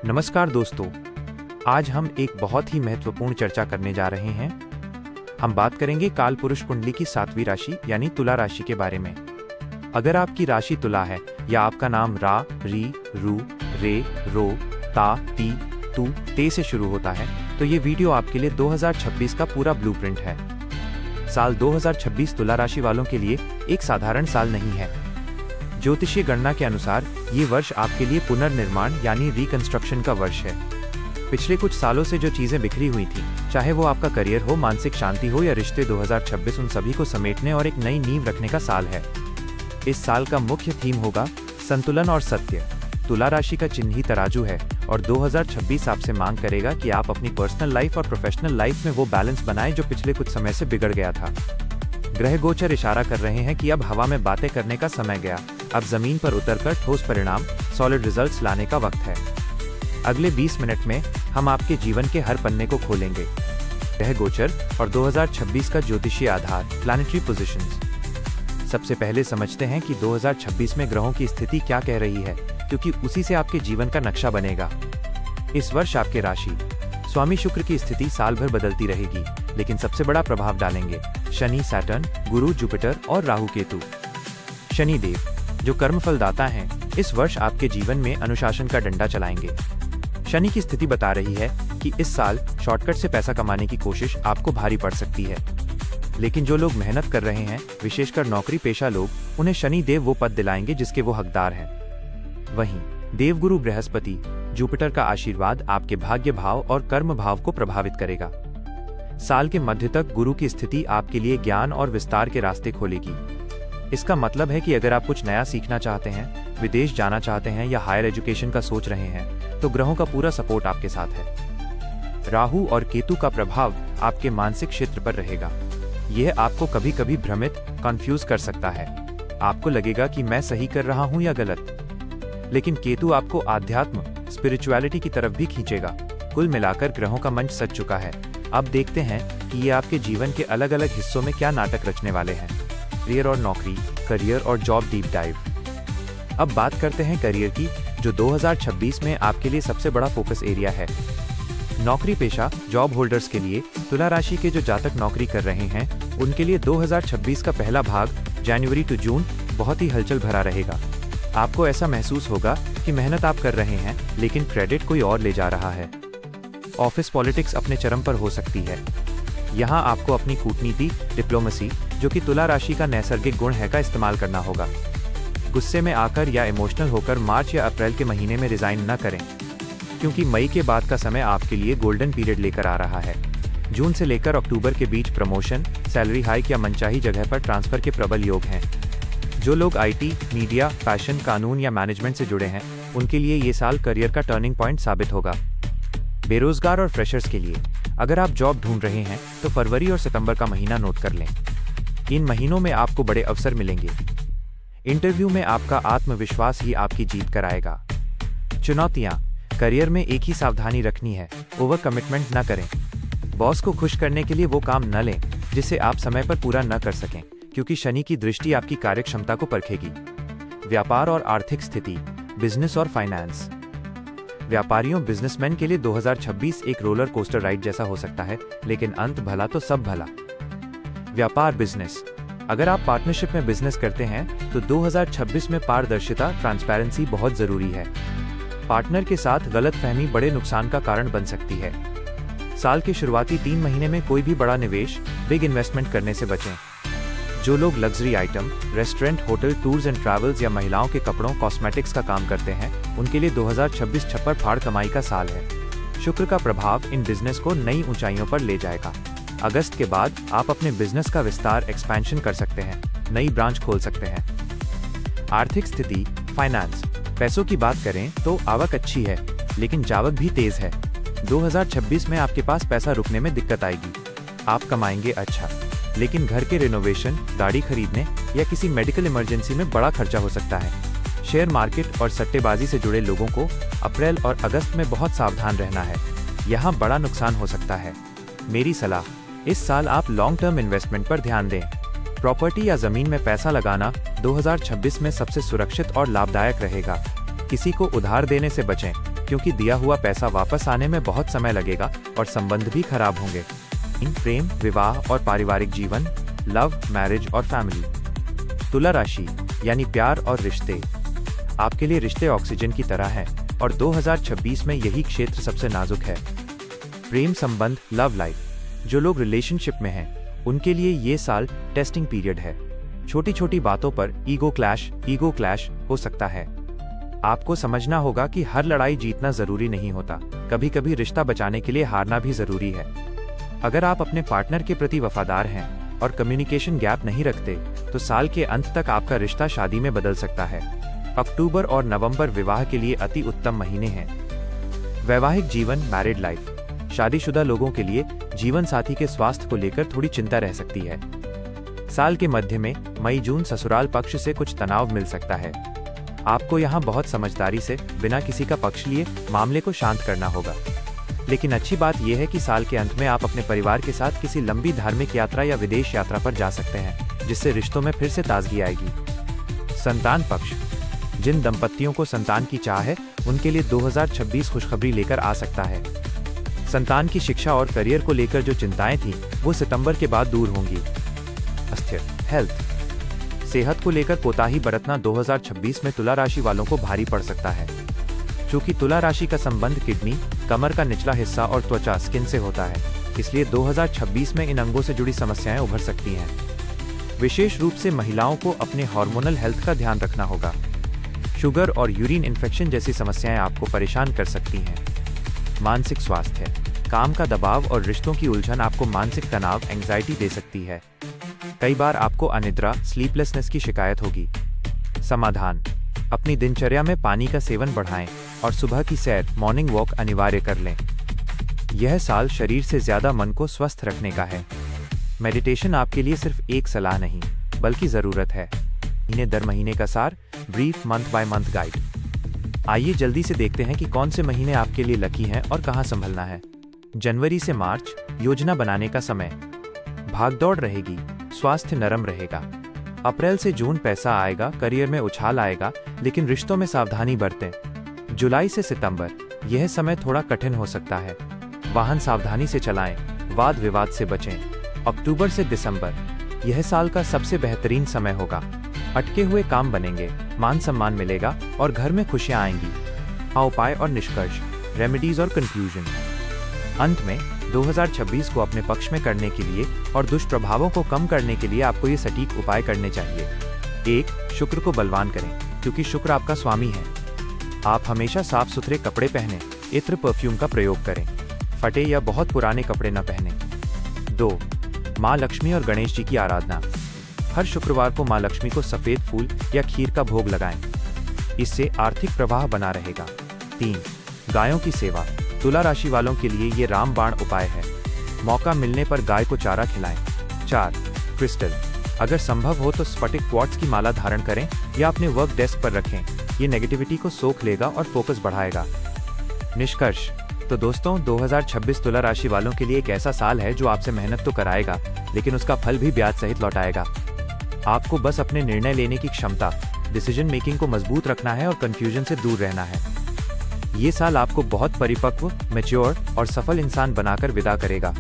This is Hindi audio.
नमस्कार दोस्तों, आज हम एक बहुत ही महत्वपूर्ण चर्चा करने जा रहे हैं। हम बात करेंगे काल पुरुष कुंडली की 7वीं राशि यानी तुला राशि के बारे में। अगर आपकी राशि तुला है या आपका नाम रा, री, रू, रे, रो, ता, ती, तू, ते से शुरू होता है तो ये वीडियो आपके लिए 2026 का पूरा ब्लूप्रिंट है। साल 2026 तुला राशि वालों के लिए एक साधारण साल नहीं है। ज्योतिषीय गणना के अनुसार ये वर्ष आपके लिए पुनर्निर्माण यानी रिकंस्ट्रक्शन का वर्ष है। पिछले कुछ सालों से जो चीजें बिखरी हुई थी, चाहे वो आपका करियर हो, मानसिक शांति हो या रिश्ते, 2026 उन सभी को समेटने और एक नई नींव रखने का साल है। इस साल का मुख्य थीम होगा संतुलन और सत्य। तुला राशि का चिन्ह ही तराजू है और 2026 आपसे मांग करेगा कि आप अपनी पर्सनल लाइफ और प्रोफेशनल लाइफ में वो बैलेंस बनाएं जो पिछले कुछ समय से बिगड़ गया था। ग्रह गोचर इशारा कर रहे हैं कि अब हवा में बातें करने का समय गया। अब जमीन पर उतरकर ठोस परिणाम, सॉलिड रिजल्ट्स लाने का वक्त है। अगले 20 मिनट में हम आपके जीवन के हर पन्ने को खोलेंगे। ग्रह गोचर और 2026 का ज्योतिषीय आधार, प्लैनेटरी पोजीशंस। सबसे पहले समझते हैं कि 2026 में ग्रहों की स्थिति क्या कह रही है, क्योंकि उसी से आपके जीवन का नक्शा बनेगा। इस वर्ष आपके राशि स्वामी शुक्र की स्थिति साल भर बदलती रहेगी, लेकिन सबसे बड़ा प्रभाव डालेंगे शनि, सैटर्न, गुरु, जुपिटर और राहु केतु। शनि देव जो कर्मफल दाता हैं, इस वर्ष आपके जीवन में अनुशासन का डंडा चलाएंगे। शनि की स्थिति बता रही है कि इस साल शॉर्टकट से पैसा कमाने की कोशिश आपको भारी पड़ सकती है, लेकिन जो लोग मेहनत कर रहे हैं, विशेषकर नौकरी पेशा लोग, उन्हें शनि देव वो पद दिलाएंगे जिसके वो हकदार हैं। वहीं देवगुरु बृहस्पति, जुपिटर का आशीर्वाद आपके भाग्य भाव और कर्म भाव को प्रभावित करेगा। साल के मध्य तक गुरु की स्थिति आपके लिए ज्ञान और विस्तार के रास्ते खोलेगी। इसका मतलब है कि अगर आप कुछ नया सीखना चाहते हैं, विदेश जाना चाहते हैं या हायर एजुकेशन का सोच रहे हैं, तो ग्रहों का पूरा सपोर्ट आपके साथ है। राहु और केतु का प्रभाव आपके मानसिक क्षेत्र पर रहेगा। यह आपको कभी कभी भ्रमित, कंफ्यूज कर सकता है। आपको लगेगा कि मैं सही कर रहा हूं या गलत। लेकिन केतु आपको आध्यात्म, स्पिरिचुअलिटी की तरफ भी खींचेगा। कुल मिलाकर ग्रहों का मंच सज चुका है। अब देखते हैं कि ये आपके जीवन के अलग अलग हिस्सों में क्या नाटक रचने वाले हैं। करियर और नौकरी, करियर और जॉब डीप डाइव। अब बात करते हैं करियर की, जो 2026 में आपके लिए सबसे बड़ा फोकस एरिया है। नौकरी पेशा, जॉब होल्डर्स के लिए, तुला राशि के जो जातक नौकरी कर रहे हैं, उनके लिए 2026 का पहला भाग जनवरी टू जून बहुत ही हलचल भरा रहेगा। आपको ऐसा महसूस होगा कि मेहनत आप कर रहे हैं, लेकिन क्रेडिट कोई और ले जा रहा है। ऑफिस पॉलिटिक्स अपने चरम पर हो सकती है। यहाँ आपको अपनी कूटनीति, डिप्लोमेसी, जो कि तुला राशि का नैसर्गिक गुण है, का इस्तेमाल करना होगा। गुस्से में आकर या इमोशनल होकर मार्च या अप्रैल के महीने में रिजाइन न करें, क्योंकि मई के बाद का समय आपके लिए गोल्डन पीरियड लेकर आ रहा है। जून से लेकर अक्टूबर के बीच प्रमोशन, सैलरी हाइक या मनचाही जगह पर ट्रांसफर के प्रबल योग हैं। जो लोग IT, मीडिया, फैशन, कानून या मैनेजमेंट से जुड़े हैं, उनके लिए ये साल करियर का टर्निंग पॉइंट साबित होगा। बेरोजगार और फ्रेशर्स के लिए, अगर आप जॉब ढूंढ रहे हैं तो फरवरी और सितंबर का महीना नोट कर लें। इन महीनों में आपको बड़े अवसर मिलेंगे। इंटरव्यू में आपका आत्मविश्वास ही आपकी जीत कराएगा। चुनौतियां, करियर में एक ही सावधानी रखनी है, ओवर कमिटमेंट न करें। बॉस को खुश करने के लिए वो काम न लें जिसे आप समय पर पूरा न कर सकें, क्योंकि शनि की दृष्टि आपकी कार्यक्षमता को परखेगी। व्यापार और आर्थिक स्थिति, बिजनेस और फाइनेंस। व्यापारियों, बिजनेसमैन के लिए 2026 एक रोलर कोस्टर राइड जैसा हो सकता है, लेकिन अंत भला तो सब भला। व्यापार, बिजनेस, अगर आप पार्टनरशिप में बिजनेस करते हैं तो 2026 में पारदर्शिता, ट्रांसपेरेंसी बहुत जरूरी है। पार्टनर के साथ गलतफहमी बड़े नुकसान का कारण बन सकती है। साल के शुरुआती 3 महीने में कोई भी बड़ा निवेश, बिग इन्वेस्टमेंट करने से बचें। जो लोग luxury item, restaurant, hotel, tours and travels या महिलाओं के कपड़ों, कॉस्मेटिक्स का काम करते हैं, उनके लिए 2026 छप्पर फाड़ कमाई का साल है। शुक्र का प्रभाव इन बिजनेस को नई ऊंचाइयों पर ले जाएगा। अगस्त के बाद आप अपने बिजनेस का विस्तार, एक्सपेंशन कर सकते हैं, नई ब्रांच खोल सकते हैं। आर्थिक स्थिति, फाइनेंस, पैसों की बात करें तो आवक अच्छी है, लेकिन जावक भी तेज है। 2026 में आपके पास पैसा रुकने में दिक्कत आएगी। आप कमाएंगे अच्छा, लेकिन घर के रिनोवेशन, गाड़ी खरीदने या किसी मेडिकल इमरजेंसी में बड़ा खर्चा हो सकता है। शेयर मार्केट और सट्टेबाजी से जुड़े लोगों को अप्रैल और अगस्त में बहुत सावधान रहना है, यहाँ बड़ा नुकसान हो सकता है। मेरी सलाह, इस साल आप लॉन्ग टर्म इन्वेस्टमेंट पर ध्यान दें। प्रॉपर्टी या जमीन में पैसा लगाना 2026 में सबसे सुरक्षित और लाभदायक रहेगा। किसी को उधार देने से बचें, क्योंकि दिया हुआ पैसा वापस आने में बहुत समय लगेगा और संबंध भी खराब होंगे। प्रेम, विवाह और पारिवारिक जीवन, लव, मैरिज और फैमिली। तुला राशि यानी प्यार और रिश्ते। आपके लिए रिश्ते ऑक्सीजन की तरह हैं और 2026 में यही क्षेत्र सबसे नाजुक है। प्रेम संबंध, लव लाइफ। जो लोग रिलेशनशिप में हैं, उनके लिए ये साल टेस्टिंग पीरियड है। छोटी छोटी बातों पर ईगो क्लैश हो सकता है। आपको समझना होगा कि हर लड़ाई जीतना जरूरी नहीं होता, कभी कभी रिश्ता बचाने के लिए हारना भी जरूरी है। अगर आप अपने पार्टनर के प्रति वफादार हैं और कम्युनिकेशन गैप नहीं रखते, तो साल के अंत तक आपका रिश्ता शादी में बदल सकता है। अक्टूबर और नवंबर विवाह के लिए अति उत्तम महीने हैं। वैवाहिक जीवन, मैरिड लाइफ। शादीशुदा लोगों के लिए जीवन साथी के स्वास्थ्य को लेकर थोड़ी चिंता रह सकती है। साल के मध्य में मई जून ससुराल पक्ष से कुछ तनाव मिल सकता है। आपको यहाँ बहुत समझदारी से बिना किसी का पक्ष लिए मामले को शांत करना होगा। लेकिन अच्छी बात यह है कि साल के अंत में आप अपने परिवार के साथ किसी लंबी धार्मिक यात्रा या विदेश यात्रा पर जा सकते हैं, जिससे रिश्तों में फिर से ताजगी आएगी। संतान पक्ष। जिन दंपतियों को संतान की चाह है, उनके लिए 2026 खुशखबरी लेकर आ सकता है। संतान की शिक्षा और करियर को लेकर जो चिंताएं थीं, वो सितंबर के बाद दूर होंगी। स्वास्थ्य, हेल्थ। सेहत को लेकर कोताही बरतना 2026 में तुला राशि वालों को भारी पड़ सकता है। चूंकि तुला राशि का संबंध किडनी, कमर का निचला हिस्सा और त्वचा स्किन से होता है, इसलिए 2026 में इन अंगों से जुड़ी समस्याएं उभर सकती हैं। विशेष रूप से महिलाओं को अपने हार्मोनल हेल्थ का ध्यान रखना होगा। शुगर और यूरिन इन्फेक्शन जैसी समस्याएं आपको परेशान कर सकती हैं। मानसिक स्वास्थ्य। काम का दबाव और रिश्तों की उलझन आपको मानसिक तनाव, एंग्जाइटी दे सकती है। कई बार आपको अनिद्रा, स्लीपलेसनेस की शिकायत होगी। समाधान। अपनी दिनचर्या में पानी का सेवन बढ़ाएं और सुबह की सैर, मॉर्निंग वॉक अनिवार्य कर लें। यह साल शरीर से ज्यादा मन को स्वस्थ रखने का है। मेडिटेशन आपके लिए सिर्फ एक सलाह नहीं, बल्कि जरूरत है। महीने दर महीने का सार, brief month by month guide. आइए जल्दी से देखते हैं कि कौन से महीने आपके लिए लकी हैं और कहां संभलना है। जनवरी से मार्च, योजना बनाने का समय। भागदौड़ रहेगी, स्वास्थ्य नरम रहेगा। अप्रैल से जून, पैसा आएगा, करियर में उछाल आएगा, लेकिन रिश्तों में सावधानी बरतें। जुलाई से सितंबर, यह समय थोड़ा कठिन हो सकता है। वाहन सावधानी से चलाएं, वाद विवाद से बचें। अक्टूबर से दिसंबर, यह साल का सबसे बेहतरीन समय होगा। अटके हुए काम बनेंगे, मान सम्मान मिलेगा और घर में खुशियां आएंगी। उपाय और निष्कर्ष, रेमेडीज और कंक्लूजन। अंत में 2026 को अपने पक्ष में करने के लिए और दुष्प्रभावों को कम करने के लिए आपको ये सटीक उपाय करने चाहिए। 1. शुक्र को बलवान करें, क्योंकि शुक्र आपका स्वामी है। आप हमेशा साफ सुथरे कपड़े पहने, इत्र परफ्यूम का प्रयोग करें। फटे या बहुत पुराने कपड़े न पहने। 2. माँ लक्ष्मी और गणेश जी की आराधना। हर शुक्रवार को माँ लक्ष्मी को सफेद फूल या खीर का भोग लगाएं। इससे आर्थिक प्रवाह बना रहेगा। 3. गायों की सेवा। तुला राशि वालों के लिए ये रामबाण उपाय है। मौका मिलने पर गाय को चारा खिलाएं। 4. क्रिस्टल। अगर संभव हो तो स्फटिक क्वार्ट्ज की माला धारण करें या अपने वर्क डेस्क पर रखें। ये नेगेटिविटी को सोख लेगा और फोकस बढ़ाएगा। निष्कर्ष। तो दोस्तों, 2026 तुला राशि वालों के लिए एक ऐसा साल है जो आपसे मेहनत तो कराएगा, लेकिन उसका फल भी ब्याज सहित लौटाएगा। आपको बस अपने निर्णय लेने की क्षमता, डिसीजन मेकिंग को मजबूत रखना है और कंफ्यूजन से दूर रहना है। ये साल आपको बहुत परिपक्व, मैच्योर और सफल इंसान बनाकर विदा करेगा।